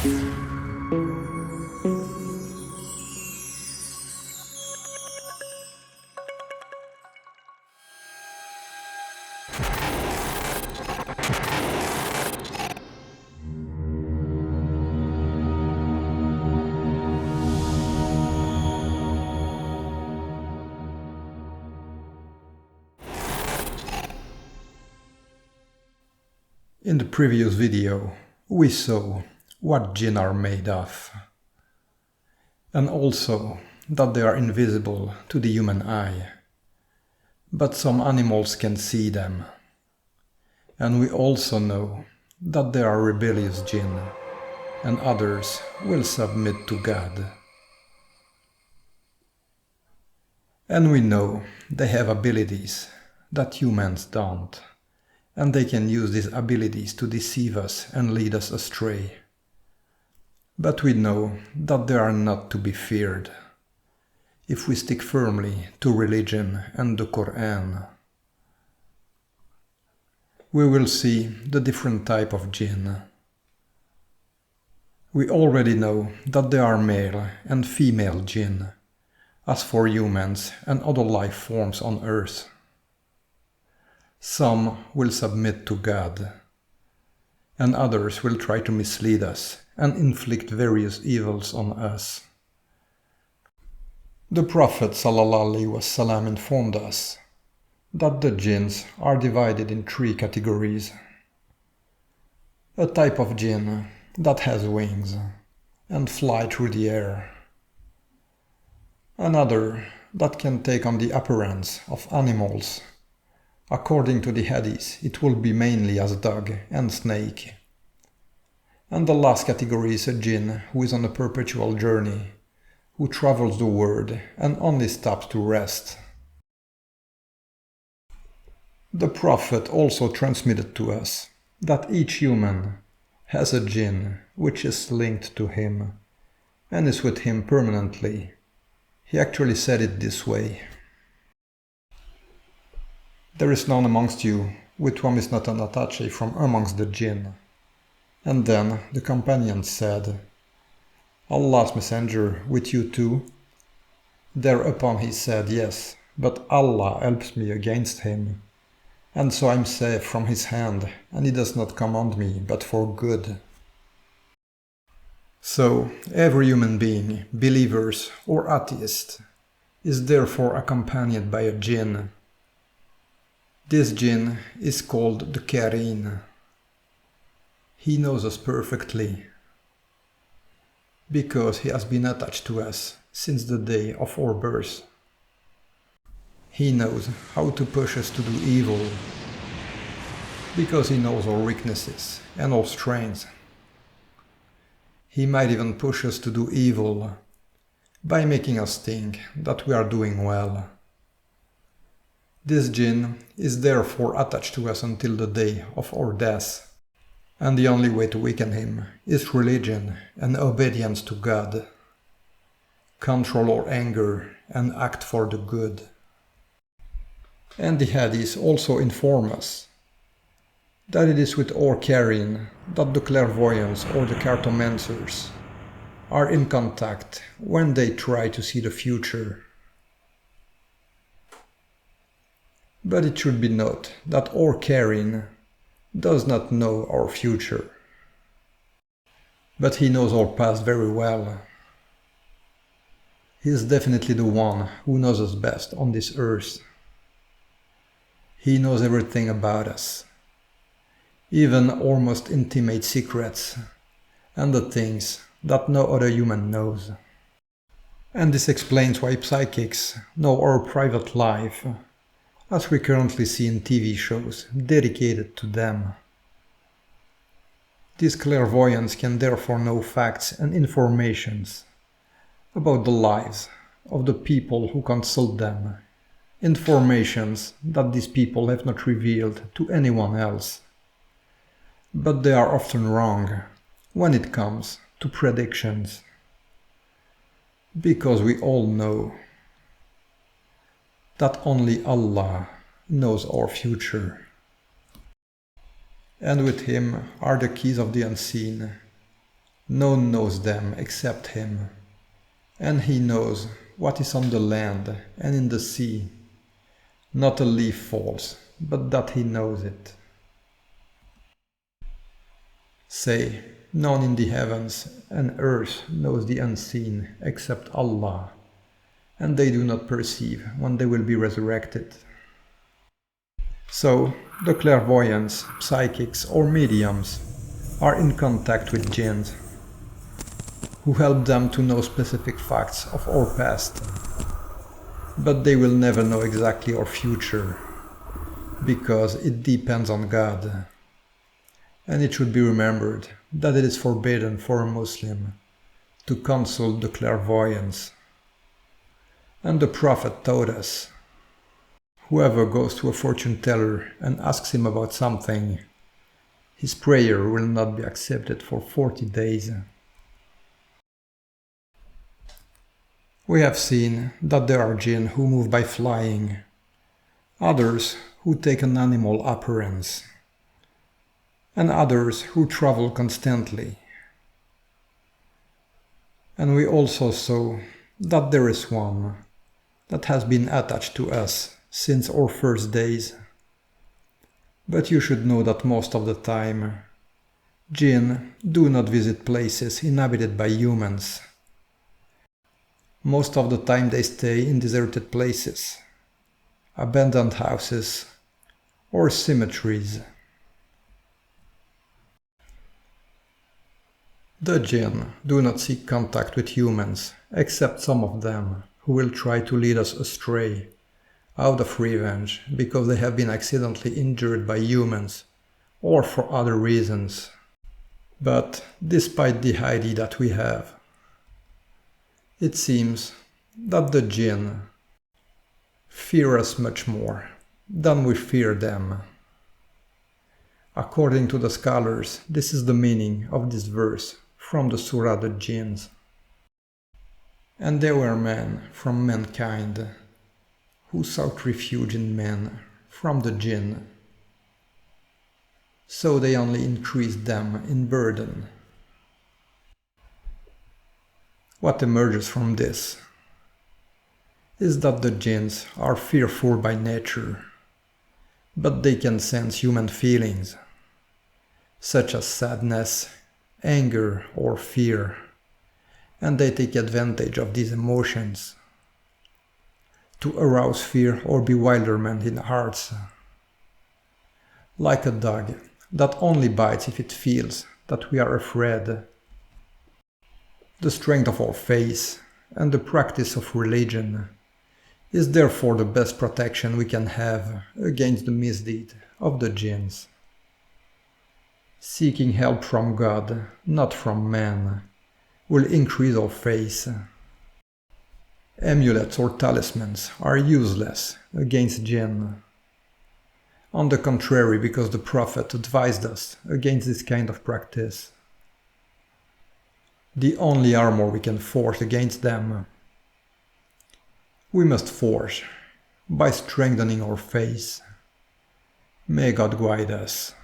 In the previous video, we saw what jinn are made of, and also that they are invisible to the human eye, but some animals can see them. And we also know that there are rebellious jinn, and others will submit to God. And we know they have abilities that humans don't. And they can use these abilities to deceive us and lead us astray. But we know that they are not to be feared, if we stick firmly to religion and the Qareen. We will see the different type of jinn. We already know that there are male and female jinn, as for humans and other life forms on Earth. Some will submit to God, and others will try to mislead us and inflict various evils on us. The Prophet ﷺ informed us that the jinns are divided in 3 categories. A type of jinn that has wings and fly through the air. Another that can take on the appearance of animals. According to the hadith, it will be mainly as dog and snake. And the last category is a jinn who is on a perpetual journey, who travels the world and only stops to rest. The Prophet also transmitted to us that each human has a jinn which is linked to him and is with him permanently. He actually said it this way. There is none amongst you with whom is not an attaché from amongst the jinn. And then the companion said, Allah's messenger with you too? Thereupon he said, yes, but Allah helps me against him. And so I'm safe from his hand, and he does not command me but for good. So every human being, believers or atheists, is therefore accompanied by a jinn. This jinn is called the Qareen. He knows us perfectly, because he has been attached to us since the day of our birth. He knows how to push us to do evil, because he knows our weaknesses and our strengths. He might even push us to do evil by making us think that we are doing well. This jinn is therefore attached to us until the day of our death, and the only way to weaken him is religion and obedience to God. Control our anger and act for the good. And the hadiths also inform us that it is with our Qareen that the clairvoyants or the cartomancers are in contact when they try to see the future. But it should be noted that our Qareen does not know our future. But he knows our past very well. He is definitely the one who knows us best on this earth. He knows everything about us, even our most intimate secrets and the things that no other human knows. And this explains why psychics know our private life, as we currently see in TV shows dedicated to them. These clairvoyants can therefore know facts and informations about the lives of the people who consult them, informations that these people have not revealed to anyone else. But they are often wrong when it comes to predictions, because we all know that only Allah knows our future. And with him are the keys of the unseen, None knows them except him, and he knows what is on the land and in the sea. Not a leaf falls, but that he knows it. Say, none in the heavens and earth knows the unseen except Allah, and they do not perceive when they will be resurrected. So, the clairvoyants, psychics or mediums are in contact with jinns, who help them to know specific facts of our past. But they will never know exactly our future, because it depends on God. And it should be remembered that it is forbidden for a Muslim to consult the clairvoyants. And the Prophet taught us, whoever goes to a fortune teller and asks him about something, his prayer will not be accepted for 40 days. We have seen that there are jinn who move by flying, others who take an animal appearance, and others who travel constantly. And we also saw that there is one that has been attached to us since our first days. But you should know that most of the time, jinn do not visit places inhabited by humans. Most of the time they stay in deserted places, abandoned houses, or cemeteries. The jinn do not seek contact with humans, except some of them who will try to lead us astray, out of revenge because they have been accidentally injured by humans, or for other reasons. But despite the idea that we have, it seems that the jinn fear us much more than we fear them. According to the scholars, this is the meaning of this verse from the Surah the Jinns. And there were men from mankind who sought refuge in men from the jinn, so they only increased them in burden. What emerges from this is that the jinns are fearful by nature, but they can sense human feelings, such as sadness, anger or fear, and they take advantage of these emotions to arouse fear or bewilderment in hearts. Like a dog that only bites if it feels that we are afraid. The strength of our faith and the practice of religion is therefore the best protection we can have against the misdeed of the jinns. Seeking help from God, not from man, will increase our faith. Amulets or talismans are useless against jinn. On the contrary, because the Prophet advised us against this kind of practice. The only armor we can forge against them, we must forge by strengthening our faith. May God guide us.